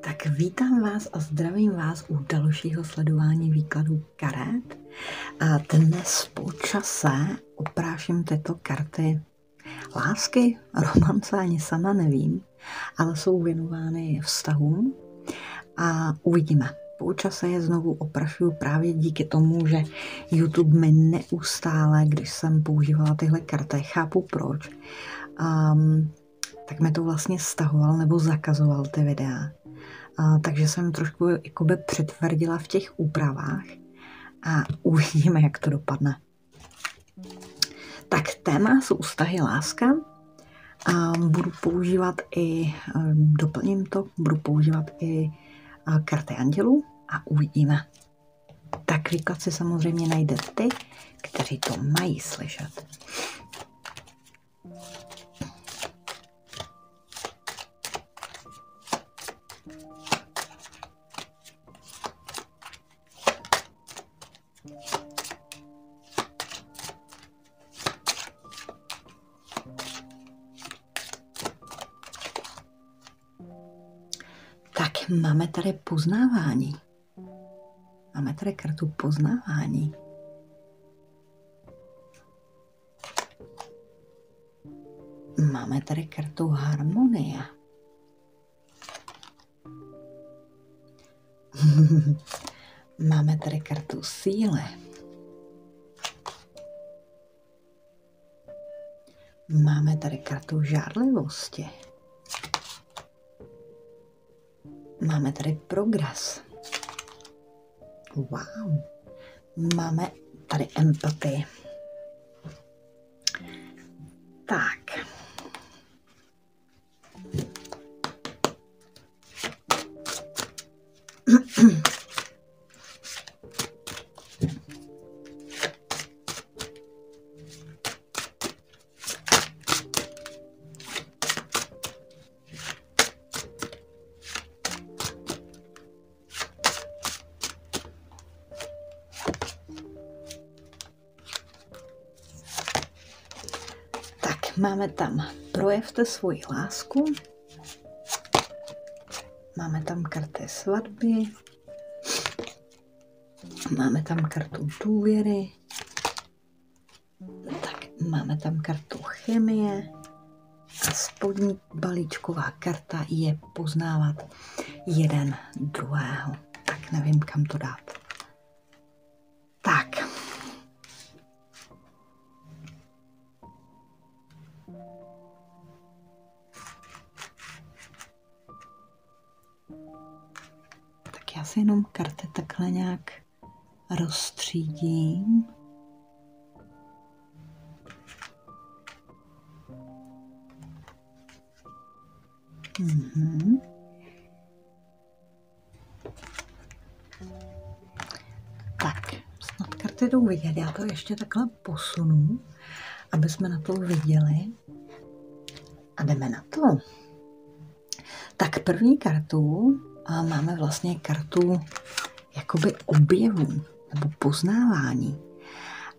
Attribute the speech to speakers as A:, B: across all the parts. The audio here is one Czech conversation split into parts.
A: Tak vítám vás a zdravím vás u dalšího sledování výkladu karet. A dnes po čase opráším tyto karty lásky, romance, ani sama nevím, ale jsou věnovány vztahům a uvidíme. Po čase je znovu oprašuju právě díky tomu, že YouTube mi neustále, když jsem používala tyhle karty, chápu proč, tak mi to vlastně stahoval nebo zakazoval ty videa. Takže jsem trošku jakoby přitvrdila v těch úpravách a uvidíme, jak to dopadne. Tak téma jsou vztahy, láska. A budu používat i, doplním to, budu používat i karty andělů a uvidíme. Tak výklad si samozřejmě najde ty, kteří to mají slyšet. Tak máme tady poznávání. Máme tady kartu poznávání. Máme tady kartu harmonie. Máme tady kartu síly. Máme tady kartu žárlivosti. Máme tady progres. Wow. Máme tady empatii. Tak. Máme tam projevte svoji lásku. Máme tam karty svatby. Máme tam kartu důvěry. Tak máme tam kartu chemie. A spodní balíčková karta je poznávat jeden druhého. Tak nevím, kam to dát. Tak. Já si jenom karty takhle nějak rozstřídím. Tak, snad karty jdou vidět. Já to ještě takhle posunu, aby jsme na to viděli. A jdeme na to. Tak první kartu a máme vlastně kartu jakoby objevu nebo poznávání.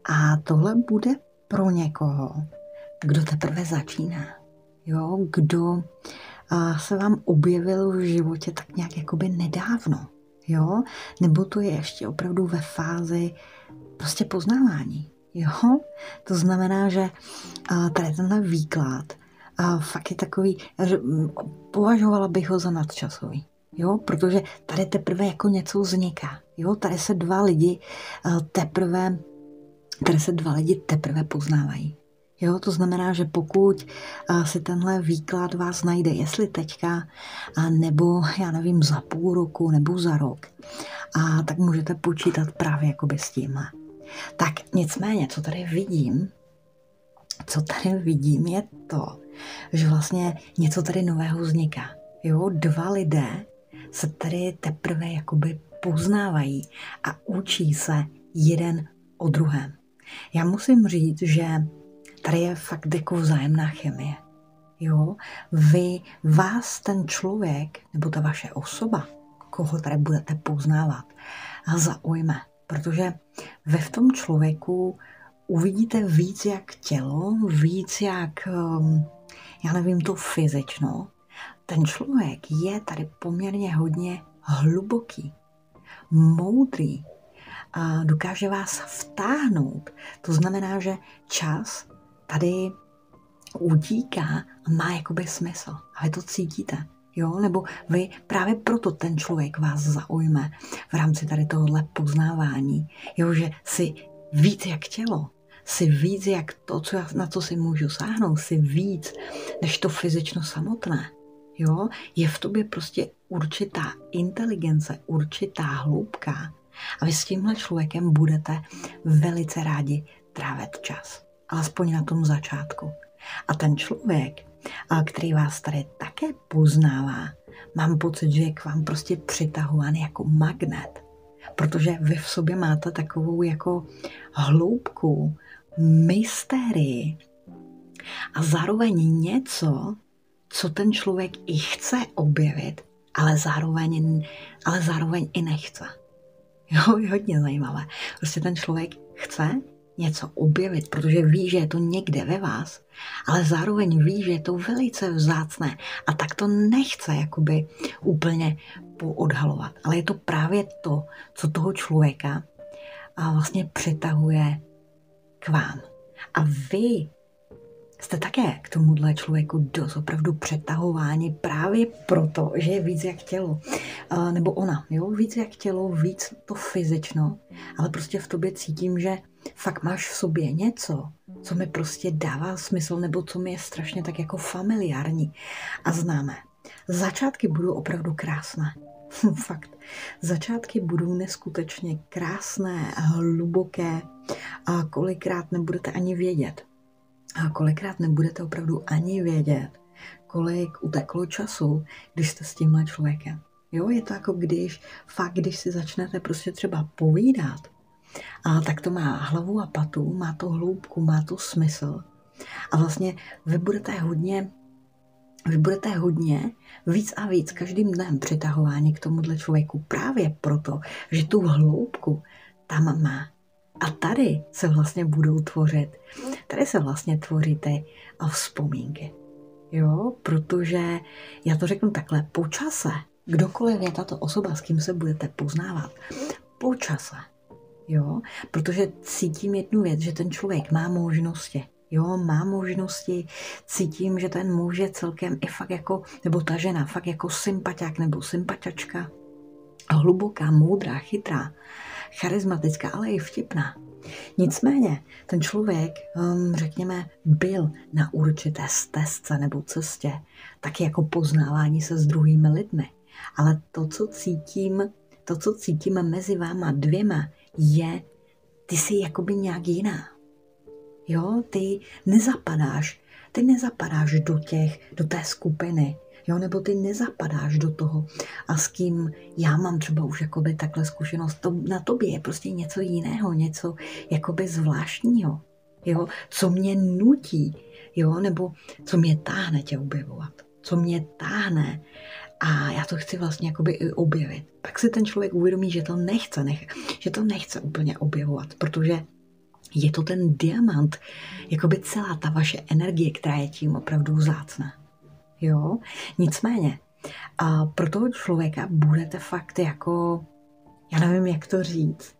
A: A tohle bude pro někoho, kdo teprve začíná. Jo? Kdo se vám objevil v životě tak nějak jakoby nedávno. Jo? Nebo to je ještě opravdu ve fázi prostě poznávání. Jo? To znamená, že tady tenhle výklad fakt je takový, považovala bych ho za nadčasový. Jo, protože tady teprve jako něco vzniká. Jo, tady se dva lidi teprve poznávají. Jo, to znamená, že pokud si tenhle výklad vás najde, jestli teďka, nebo já nevím, za půl roku, nebo za rok, tak můžete počítat právě jakoby s tímhle. Tak nicméně, co tady vidím, je to, že vlastně něco tady nového vzniká. Jo, dva lidé se tady teprve jakoby poznávají a učí se jeden o druhém. Já musím říct, že tady je fakt jako vzájemná chemie. Jo, vás ten člověk, nebo ta vaše osoba, koho tady budete poznávat, zaujme. Protože vy v tom člověku uvidíte víc jak tělo, víc jak, já nevím, to fyzično, ten člověk je tady poměrně hodně hluboký, moudrý a dokáže vás vtáhnout. To znamená, že čas tady utíká a má jakoby smysl. A vy to cítíte. Jo? Nebo vy právě proto ten člověk vás zaujme v rámci tady tohohle poznávání. Jo? Že si víc jak tělo, si víc jak to, na co si můžu sáhnout, si víc než to fyzično samotné. Jo? Je v tobě prostě určitá inteligence, určitá hloubka a vy s tímhle člověkem budete velice rádi trávit čas. Alespoň na tom začátku. A ten člověk, který vás tady také poznává, mám pocit, že je k vám prostě přitahován jako magnet. Protože vy v sobě máte takovou jako hloubku, mystérii a zároveň něco, co ten člověk i chce objevit, ale zároveň i nechce. Jo, je hodně zajímavé. Prostě ten člověk chce něco objevit, protože ví, že je to někde ve vás, ale zároveň ví, že je to velice vzácné a tak to nechce jakoby úplně poodhalovat. Ale je to právě to, co toho člověka vlastně přitahuje k vám. A vy jste také k tomuhle člověku dost opravdu přetahováni právě proto, že je víc jak tělo. Nebo ona, jo, víc jak tělo, víc to fyzično, ale prostě v tobě cítím, že fakt máš v sobě něco, co mi prostě dává smysl, nebo co mi je strašně tak jako familiární a známé. Začátky budou opravdu krásné. Fakt. Začátky budou neskutečně krásné, hluboké a kolikrát nebudete ani vědět. A kolikrát nebudete opravdu ani vědět, kolik uteklo času, když jste s tímhle člověkem. Jo, je to jako když si začnete prostě třeba povídat, a tak to má hlavu a patu, má to hloubku, má to smysl. A vlastně vy budete hodně víc a víc každým dnem přitahováni k tomuhle člověku právě proto, že tu hloubku tam má. A tady se vlastně tvoří ty vzpomínky. Jo, protože já to řeknu takhle, po čase, kdokoliv je tato osoba, s kým se budete poznávat, po čase, jo, protože cítím jednu věc, že ten člověk má možnosti. Jo, má možnosti, cítím, že ten muž je celkem i fakt jako, nebo ta žena fakt jako sympatiák nebo sympatiačka, hluboká, moudrá, chytrá, charismatická, ale i vtipná. Nicméně ten člověk, řekněme, byl na určité stezce nebo cestě, taky jako poznávání se s druhými lidmi. Ale to, co cítím mezi váma dvěma, je, ty jsi jakoby nějak jiná. Jo, ty nezapadáš do té skupiny, jo, nebo ty nezapadáš do toho, a s kým já mám třeba už jakoby takhle zkušenost, na tobě je prostě něco jiného, něco jakoby zvláštního, jo, co mě nutí, jo, nebo co mě táhne tě objevovat, co mě táhne a já to chci vlastně jakoby i objevit. Pak si ten člověk uvědomí, že to nechce úplně objevovat, protože je to ten diamant, jakoby celá ta vaše energie, která je tím opravdu vzácná. Jo? Nicméně, a pro toho člověka budete fakt jako, já nevím, jak to říct,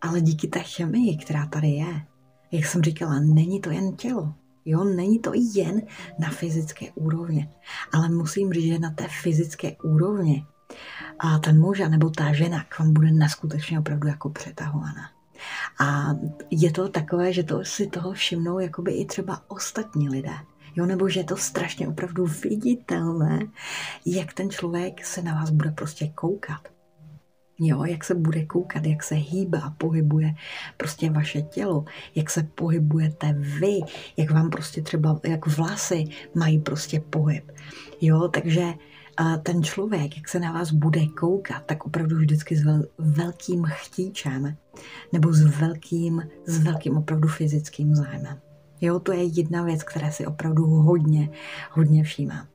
A: ale díky té chemii, která tady je, jak jsem říkala, není to jen tělo. Jo? Není to jen na fyzické úrovni, ale musím říct, že na té fyzické úrovni a ten muž nebo ta žena k vám bude neskutečně opravdu jako přetahovaná. A je to takové, že to si toho všimnou jakoby i třeba ostatní lidé. Jo, nebo že je to strašně opravdu viditelné, jak ten člověk se na vás bude prostě koukat. Jo, jak se bude koukat, jak se hýbe a pohybuje prostě vaše tělo, jak se pohybujete vy, jak vám prostě třeba, jak vlasy mají prostě pohyb. Jo, takže ten člověk, jak se na vás bude koukat, tak opravdu vždycky s velkým chtíčem nebo s velkým opravdu fyzickým zájmem. Jo, to je jedna věc, která si opravdu hodně všímám.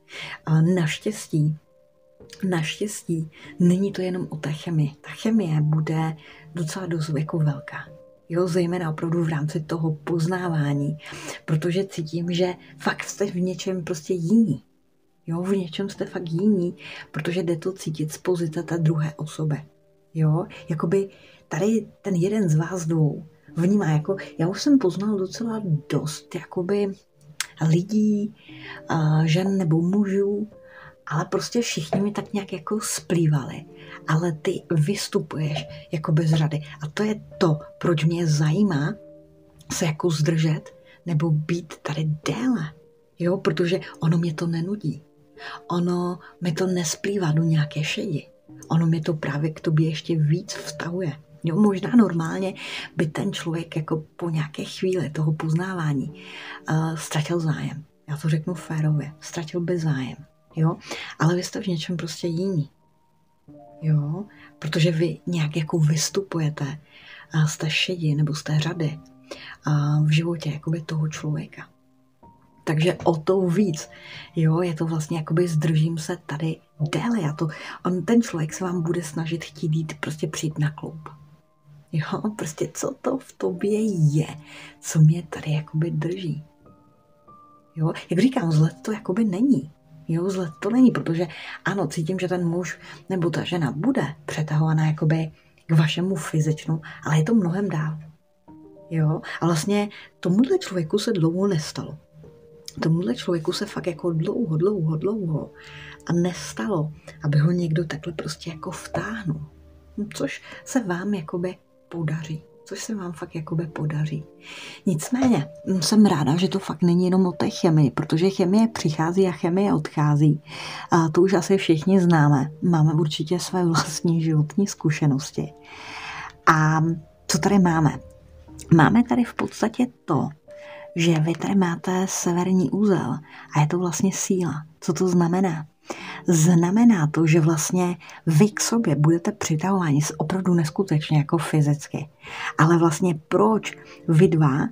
A: Naštěstí není to jenom o té chemii. Ta chemie bude docela dost jako velká. Jo, zejména opravdu v rámci toho poznávání, protože cítím, že fakt jste v něčem prostě jiní. Jo, v něčem jste fakt jiní, protože jde to cítit z pozice té druhé osoby. Jo, jakoby tady ten jeden z vás dvou vnímá, jako já už jsem poznal docela dost, jakoby lidí, žen nebo mužů, ale prostě všichni mi tak nějak jako splývali. Ale ty vystupuješ jako bez řady. A to je to, proč mě zajímá se jako zdržet nebo být tady déle. Jo, protože ono mě to nenudí. Ono mi to nesplývá do nějaké šedi. Ono mě to právě k tobě ještě víc vztahuje. Jo, možná normálně by ten člověk jako po nějaké chvíli toho poznávání ztratil zájem. Já to řeknu férově. Ztratil by zájem. Jo, ale vy jste v něčem prostě jiní. Jo, protože vy nějak jako vystupujete z té šedi nebo z té řady v životě jakoby toho člověka. Takže o to víc, jo, je to vlastně jakoby zdržím se tady déle. Ten člověk se vám bude snažit chtít jít prostě přijít na kloup. Jo, prostě co to v tobě je, co mě tady jakoby drží. Jo, jak říkám, zle to jakoby není. Jo, zle to není, protože ano, cítím, že ten muž nebo ta žena bude přetahovaná jakoby k vašemu fyzičnu, ale je to mnohem dál. Jo, a vlastně tomuhle člověku se dlouho nestalo. Tomuhle člověku se fakt jako dlouho a nestalo, aby ho někdo takhle prostě jako vtáhnul. Což se vám jakoby podaří. Nicméně jsem ráda, že to fakt není jenom o té chemii, protože chemie přichází a chemie odchází. A to už asi všichni známe. Máme určitě své vlastní životní zkušenosti. A co tady máme? Máme tady v podstatě to, že vy tady máte severní úzel a je to vlastně síla. Co to znamená? Znamená to, že vlastně vy k sobě budete přitahováni opravdu neskutečně jako fyzicky. Ale vlastně proč vy dva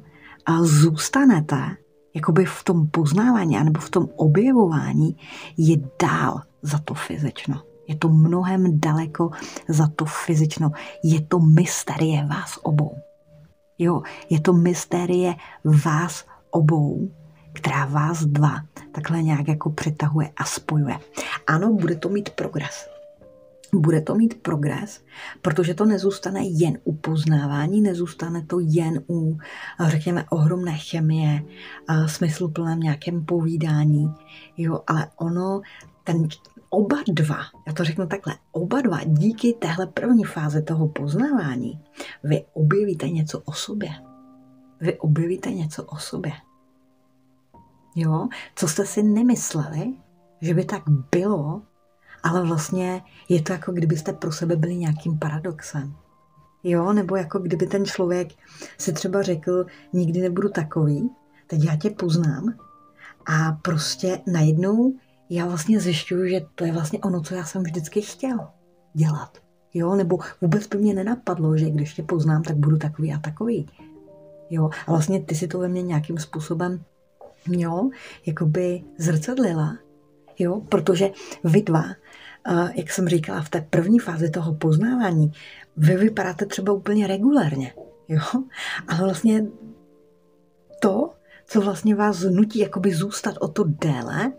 A: zůstanete jakoby v tom poznávání nebo v tom objevování je dál za to fyzično. Je to mnohem daleko za to fyzično. Je to mysterie vás obou. Jo, je to mysterie vás obou, která vás dva takhle nějak jako přitahuje a spojuje. Ano, bude to mít progres. Bude to mít progres, protože to nezůstane jen u poznávání, nezůstane to jen u, řekněme, ohromné chemie, smysluplném nějakém povídání, jo, ale oba dva, já to řeknu takhle, oba dva díky téhle první fázi toho poznávání, vy objevíte něco o sobě. Jo, co jste si nemysleli, že by tak bylo, ale vlastně je to jako kdybyste pro sebe byli nějakým paradoxem. Jo, nebo jako kdyby ten člověk si třeba řekl, nikdy nebudu takový, teď já tě poznám a prostě najednou já vlastně zjišťuju, že to je vlastně ono, co já jsem vždycky chtěl dělat. Jo, nebo vůbec by mě nenapadlo, že když tě poznám, tak budu takový a takový. Jo, a vlastně ty si to ve mně nějakým způsobem jakoby zrcadlila, jo, protože vy dva, jak jsem říkala, v té první fázi toho poznávání, vy vypadáte třeba úplně regulérně, jo, ale vlastně to, co vlastně vás nutí jakoby zůstat o to déle,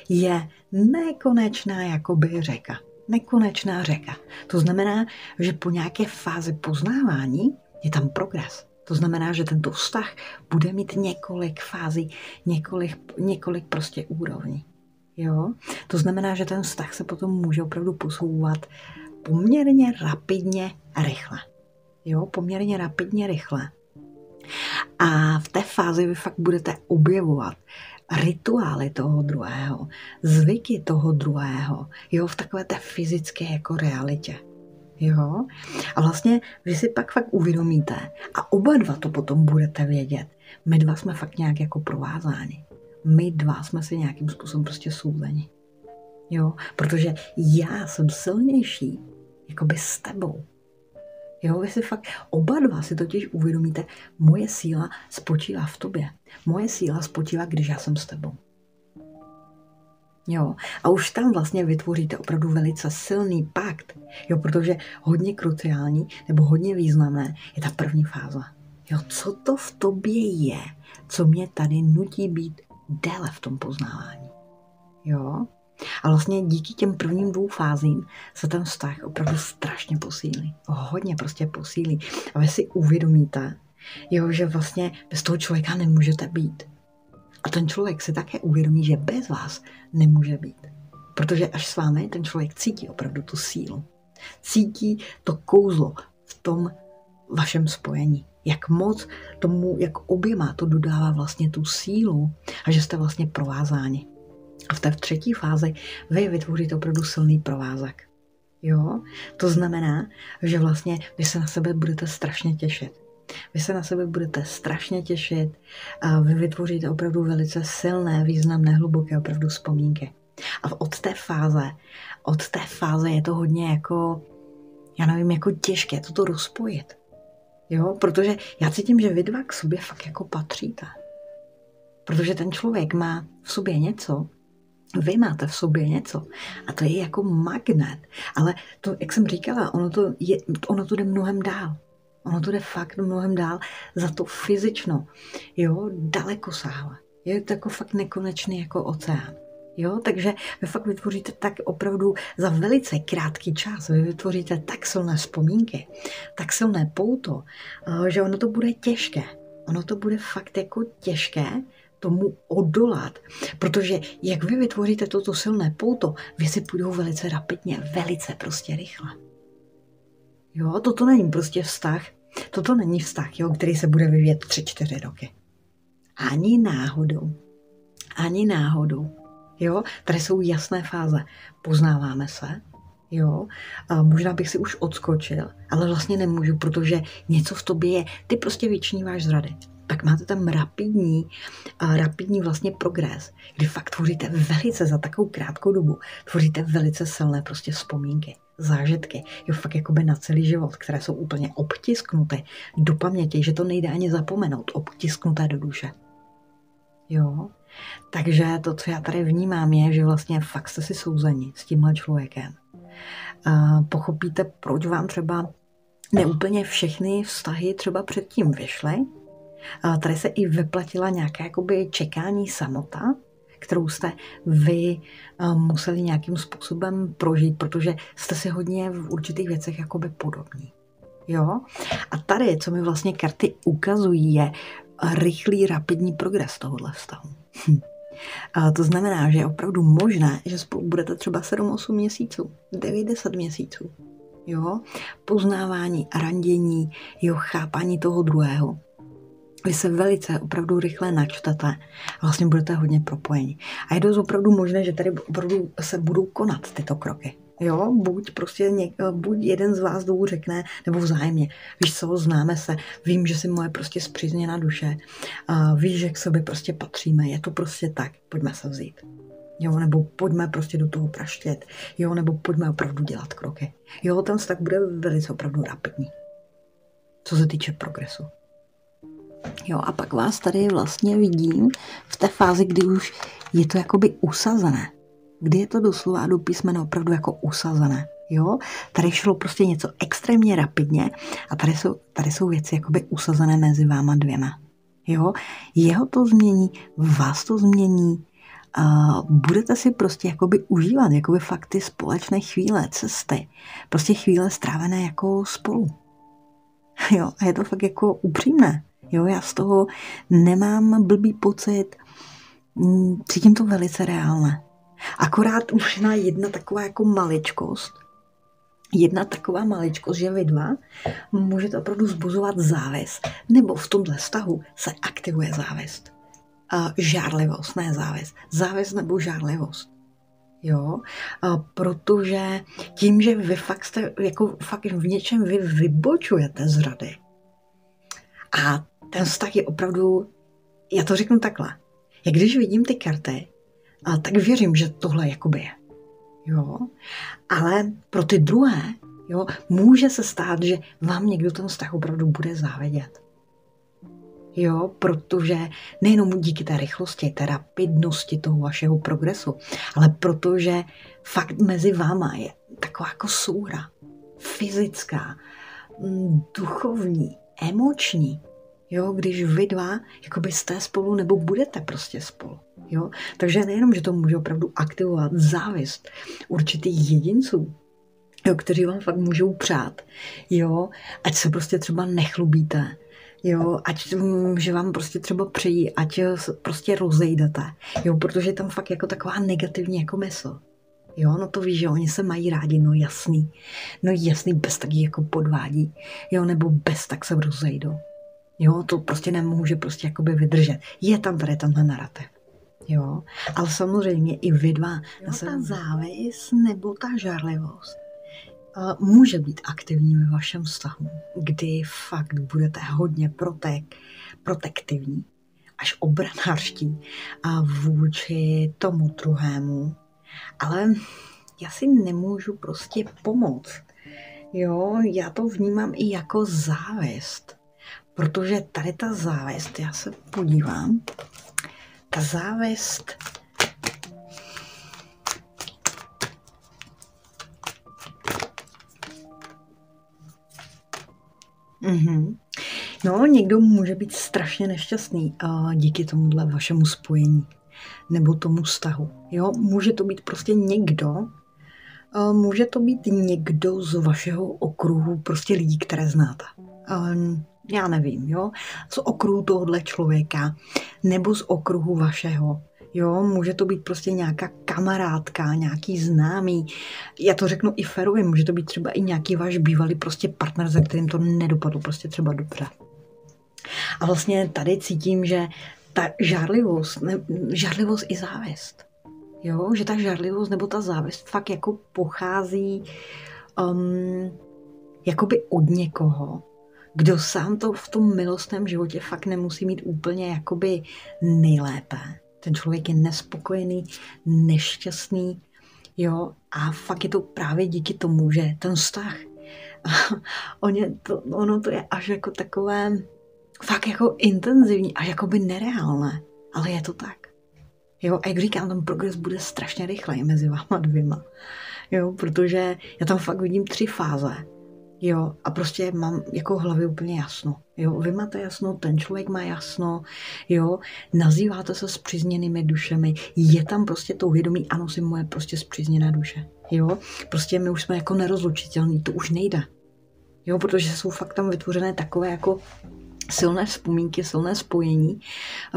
A: je nekonečná jakoby řeka. Nekonečná řeka. To znamená, že po nějaké fázi poznávání je tam progres. To znamená, že tento vztah bude mít několik fází, několik prostě úrovní. Jo? To znamená, že ten vztah se potom může opravdu posouvat poměrně rapidně rychle. Jo? Poměrně rapidně rychle. A v té fázi vy fakt budete objevovat rituály toho druhého, zvyky toho druhého, jo? V takové té fyzické jako realitě. Jo? A vlastně vy si pak fakt uvědomíte a oba dva to potom budete vědět. My dva jsme fakt nějak jako provázáni. My dva jsme si nějakým způsobem prostě souzeni. Jo? Protože já jsem silnější jakoby s tebou. Jo? Vy si fakt oba dva si totiž uvědomíte, moje síla spočívá v tobě. Moje síla spočívá, když já jsem s tebou. Jo, a už tam vlastně vytvoříte opravdu velice silný pakt, jo, protože hodně kruciální nebo hodně významné je ta první fáze. Jo, co to v tobě je, co mě tady nutí být déle v tom poznávání. Jo, A vlastně díky těm prvním 2 fázím se ten vztah opravdu strašně posílí. Hodně prostě posílí. A vy si uvědomíte, jo, že vlastně bez toho člověka nemůžete být. A ten člověk si také uvědomí, že bez vás nemůže být. Protože až s vámi ten člověk cítí opravdu tu sílu. Cítí to kouzlo v tom vašem spojení. Jak moc tomu, jak oběma to dodává vlastně tu sílu a že jste vlastně provázáni. A v té 3. fázi vy vytvoříte opravdu silný provázek. Jo? To znamená, že vlastně vy se na sebe budete strašně těšit. Vy se na sebe budete strašně těšit a vy vytvoříte opravdu velice silné, významné, hluboké opravdu vzpomínky. A od té fáze je to hodně jako, já nevím, jako těžké toto rozpojit. Jo, protože já cítím, že vy 2 k sobě fakt jako patříte. Protože ten člověk má v sobě něco, vy máte v sobě něco a to je jako magnet. Ale to, jak jsem říkala, ono to jde mnohem dál. Ono to jde fakt mnohem dál za to fyzično. Jo, daleko sáhle. Je to jako fakt nekonečný jako oceán. Jo, takže vy fakt vytvoříte tak opravdu za velice krátký čas, vy vytvoříte tak silné vzpomínky, tak silné pouto, že ono to bude těžké. Ono to bude fakt jako těžké tomu odolat, protože jak vy vytvoříte toto silné pouto, věci půjdou velice rapidně, velice prostě rychle. Jo, toto není prostě vztah, toto není vztah, jo, který se bude vyvíjet 3-4 roky. Ani náhodou. Ani náhodou. Jo, tady jsou jasné fáze. Poznáváme se, jo, a možná bych si už odskočil, ale vlastně nemůžu, protože něco v tobě je, ty prostě vyčníváš z rady. Tak máte tam rapidní vlastně progres, kdy fakt tvoříte velice za takovou krátkou dobu, tvoříte velice silné prostě vzpomínky, zážitky, jo, fakt jakoby na celý život, které jsou úplně obtisknuté do paměti, že to nejde ani zapomenout, obtisknuté do duše. Jo, takže to, co já tady vnímám, je, že vlastně fakt jste si souzeni s tímhle člověkem. Pochopíte, proč vám třeba neúplně všechny vztahy třeba předtím vyšly. Tady se i vyplatila nějaká jakoby čekání samota, kterou jste vy museli nějakým způsobem prožít, protože jste si hodně v určitých věcech jakoby podobní. Jo? A tady, co mi vlastně karty ukazují, je rychlý, rapidní progres tohohle vztahu. A to znamená, že je opravdu možné, že spolu budete třeba 7-8 měsíců, 9-10 měsíců. Jo? Poznávání, randění, jo, chápání toho druhého. Vy se velice opravdu rychle načtete a vlastně budete hodně propojeni. A je dost opravdu možné, že tady opravdu se budou konat tyto kroky. Jo, buď jeden z vás dvou řekne, nebo vzájemně. Víš co, známe se, vím, že jsi moje prostě spřízněná duše, víš, že k sobě prostě patříme, je to prostě tak, pojďme se vzít. Jo, nebo pojďme prostě do toho praštět, jo, nebo pojďme opravdu dělat kroky. Jo, ten vztah bude velice opravdu rapidní, co se týče progresu. Jo, a pak vás tady vlastně vidím v té fázi, kdy už je to jakoby usazené. Kdy je to doslova a do písmene opravdu jako usazené. Jo? Tady šlo prostě něco extrémně rapidně a tady jsou věci jakoby usazené mezi váma 2. Jo? Jeho to změní, vás to změní, budete si prostě jakoby užívat jakoby fakt ty společné chvíle, cesty, prostě chvíle strávené jako spolu. Jo? A je to fakt jako upřímné. Jo? Já z toho nemám blbý pocit, cítím to velice reálné. Akorát možná jedna taková jako maličkost, že vy 2 můžete opravdu vzbuzovat závist, nebo v tomhle vztahu se aktivuje závist. Žárlivost, ne závist. Závist nebo žárlivost. Jo, protože tím, že vy fakt jste, jako fakt v něčem vy vybočujete z rady. A ten vztah je opravdu, já to řeknu takhle, jak když vidím ty karty, tak věřím, že tohle jakoby je. Jo? Ale pro ty druhé, jo, může se stát, že vám někdo ten vztah opravdu bude závidět. Jo, protože nejenom díky té rychlosti, té rapidnosti toho vašeho progresu, ale protože fakt mezi váma je taková jako souhra. Fyzická, duchovní, emoční. Jo, když vy 2 jakoby jste spolu nebo budete prostě spolu. Jo? Takže nejenom, že to může opravdu aktivovat závist určitých jedinců, jo, kteří vám fakt můžou přát, jo, ať se prostě třeba nechlubíte, jo, že vám prostě třeba přejí, ať se prostě rozejdete, jo, protože je tam fakt jako taková negativní jako mysl. Jo, no to víš, že oni se mají rádi, no jasný, bez tak jako podvádí, jo, nebo bez tak se rozejdou. Jo, to prostě nemůže prostě jakoby vydržet. Je tam tady tenhle narrativ. Jo, ale samozřejmě i vy dva. Jo, ta závist nebo ta žárlivost může být aktivní ve vašem vztahu, kdy fakt budete hodně protektivní, až obranářští a vůči tomu druhému. Ale já si nemůžu prostě pomoct. Jo, já to vnímám i jako závist, protože tady ta závist, já se podívám, ta závist No, někdo může být strašně nešťastný díky tomuhle vašemu spojení nebo tomu vztahu. Jo, může to být prostě někdo z vašeho okruhu, prostě lidí, které znáte. Já nevím, jo, z okruhu tohohle člověka nebo z okruhu vašeho. Jo, může to být prostě nějaká kamarádka, nějaký známý. Já to řeknu i férově, může to být třeba i nějaký váš bývalý prostě partner, za kterým to nedopadlo prostě třeba dobře. A vlastně tady cítím, že ta žárlivost i závist. Jo, že ta žárlivost nebo ta závist fakt jako pochází jakoby od někoho, kdo sám to v tom milostném životě fakt nemusí mít úplně jakoby nejlépe. Ten člověk je nespokojený, nešťastný, jo, a fakt je to právě díky tomu, že ten vztah, ono to je až jako takové, fakt jako intenzivní, až jakoby nereálné, ale je to tak. Jo, a jak říkám, ten progres bude strašně rychlej mezi váma dvěma, jo, protože já tam fakt vidím 3 fáze. Jo, a prostě mám jako v hlavě úplně jasno. Jo, vy máte jasno, ten člověk má jasno, jo, nazýváte se spřízněnými dušemi, je tam prostě to vědomí, ano, si moje prostě spřízněná duše. Jo, prostě my už jsme jako nerozlučitelní, to už nejde. Jo, protože jsou fakt tam vytvořené takové jako silné vzpomínky, silné spojení,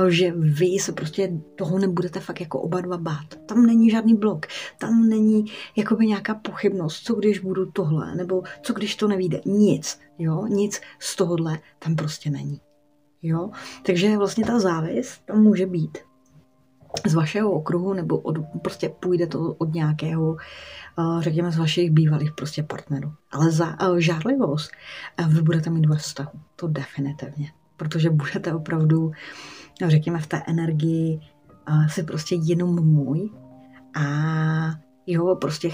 A: že vy se prostě toho nebudete fakt jako oba dva bát. Tam není žádný blok, tam není jakoby nějaká pochybnost, co když budu tohle, nebo co když to nevyjde. Nic, jo, nic z tohohle tam prostě není. Jo, takže vlastně ta závist tam může být z vašeho okruhu, nebo prostě půjde to od nějakého, řekněme, z vašich bývalých prostě partnerů. Ale za žárlivost vy budete mít ve vztahu, to definitivně, protože budete opravdu, řekněme, v té energii si prostě jenom můj a jo, prostě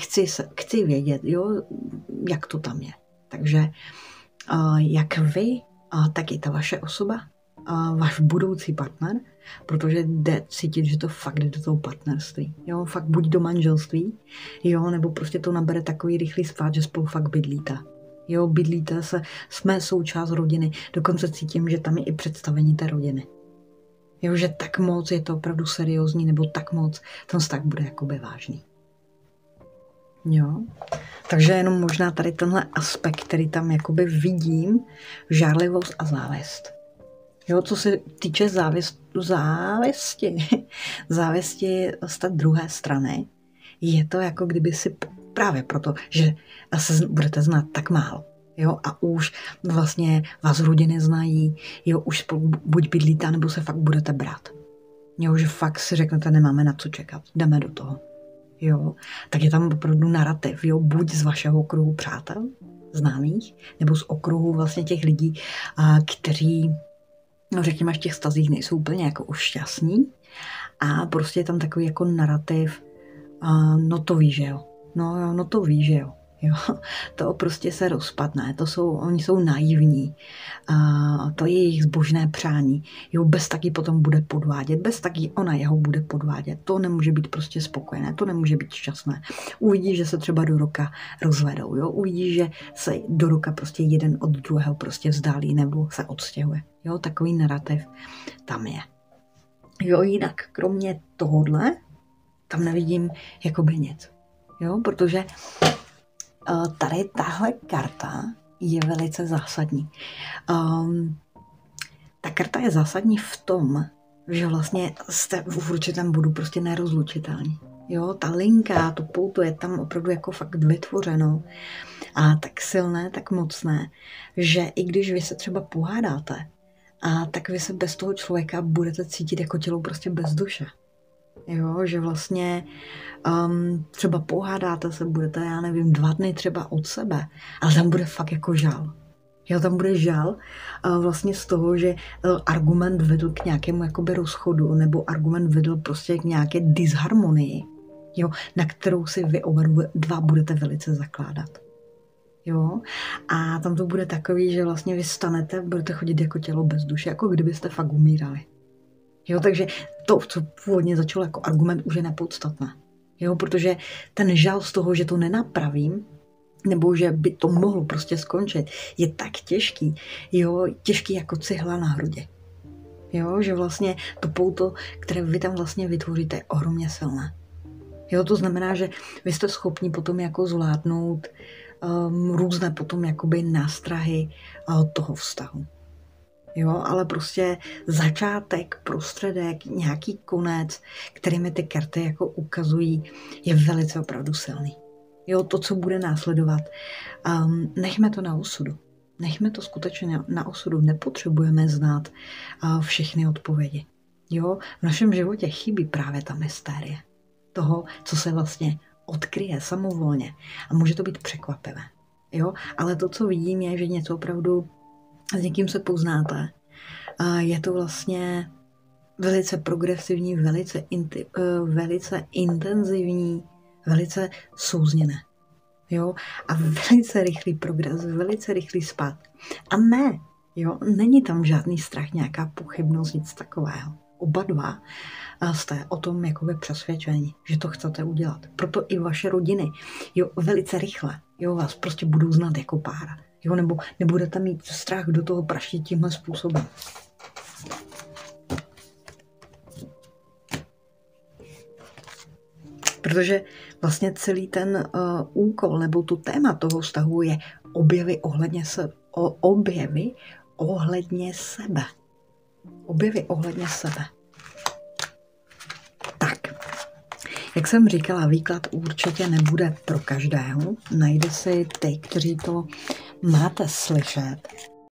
A: chci vědět, jo, jak to tam je. Takže jak vy, tak i ta vaše osoba, váš budoucí partner, protože jde cítit, že to fakt jde do toho partnerství. Jo, fakt buď do manželství, jo, nebo prostě to nabere takový rychlý spát, že spolu fakt bydlíte. Jo, bydlíte se, jsme součást rodiny, dokonce cítím, že tam je i představení té rodiny. Jo, že tak moc je to opravdu seriózní, nebo tak moc ten vztah bude jakoby vážný. Jo, takže jenom možná tady tenhle aspekt, který tam jakoby vidím, žárlivost a závist. Jo, co se týče závisti z té druhé strany, je to jako kdyby si právě proto, že se budete znát tak málo. Jo, a už vlastně vás rodiny znají, jo, už spolu buď bydlíte, nebo se fakt budete brát. Jo, že fakt si řeknete, nemáme na co čekat, jdeme do toho. Jo, tak je tam opravdu narrativ, jo, buď z vašeho okruhu přátel, známých, nebo z okruhu vlastně těch lidí, kteří, no řekněme, v těch vztazích nejsou úplně jako už šťastní a prostě je tam takový jako narrativ, no to ví, že jo, no to ví, že jo. Jo, to prostě se rozpadne, oni jsou naivní, to je jejich zbožné přání, jo, bez taky potom bude podvádět, bez taky ona jeho bude podvádět, to nemůže být prostě spokojené, to nemůže být šťastné. Uvidí, že se třeba do roka rozvedou, jo, uvidí, že se do roka prostě jeden od druhého prostě vzdálí nebo se odstěhuje, jo, takový narrativ tam je. Jo, jinak kromě tohodle tam nevidím jakoby nic. Jo, protože tady tahle karta je velice zásadní. Ta karta je zásadní v tom, že vlastně jste v určitém bodu prostě nerozlučitelní. Jo, ta linka, to pouto je tam opravdu jako fakt vytvořeno a tak silné, tak mocné, že i když vy se třeba pohádáte, tak vy se bez toho člověka budete cítit jako tělo prostě bez duše. Jo, že vlastně třeba pohádáte se, budete, já nevím, 2 dny třeba od sebe, ale tam bude fakt jako žal. Jo, tam bude žal vlastně z toho, že argument vedl k nějakému jakoby rozchodu, nebo argument vedl prostě k nějaké disharmonii, jo, na kterou si vy oba dva budete velice zakládat. Jo, a tam to bude takový, že vlastně vy stanete, budete chodit jako tělo bez duše, jako kdybyste fakt umírali. Jo, takže to, co původně začalo jako argument, už je nepodstatné. Jo, protože ten žal z toho, že to nenapravím, nebo že by to mohlo prostě skončit, je tak těžký, jo, těžký jako cihla na hrudě. Jo, že vlastně to pouto, které vy tam vlastně vytvoříte, je ohromně silné. Jo, to znamená, že vy jste schopni potom jako zvládnout různé potom jakoby nástrahy toho vztahu. Jo, ale prostě začátek, prostředek, nějaký konec, kterými ty karty jako ukazují, je velice opravdu silný. Jo, to, co bude následovat, nechme to na osudu. Nechme to skutečně na osudu. Nepotřebujeme znát všechny odpovědi. Jo, v našem životě chybí právě ta mystérie toho, co se vlastně odkryje samovolně. A může to být překvapivé. Jo, ale to, co vidím, je, že něco opravdu s někým se poznáte. Je to vlastně velice progresivní, velice intenzivní, velice souzněné. Jo? A velice rychlý progres, velice rychlý spad. A ne, jo? Není tam žádný strach, nějaká pochybnost, nic takového. Oba dva jste o tom jakoby přesvědčení, že to chcete udělat. Proto i vaše rodiny, jo, velice rychle, jo, vás prostě budou znát jako pára. Jo, nebo nebudete mít strach do toho praštit tímhle způsobem. Protože vlastně celý ten úkol nebo to téma toho vztahu je objevy ohledně sebe. Objevy ohledně sebe. Tak, jak jsem říkala, výklad určitě nebude pro každého. Najde si ty, kteří to máte slyšet.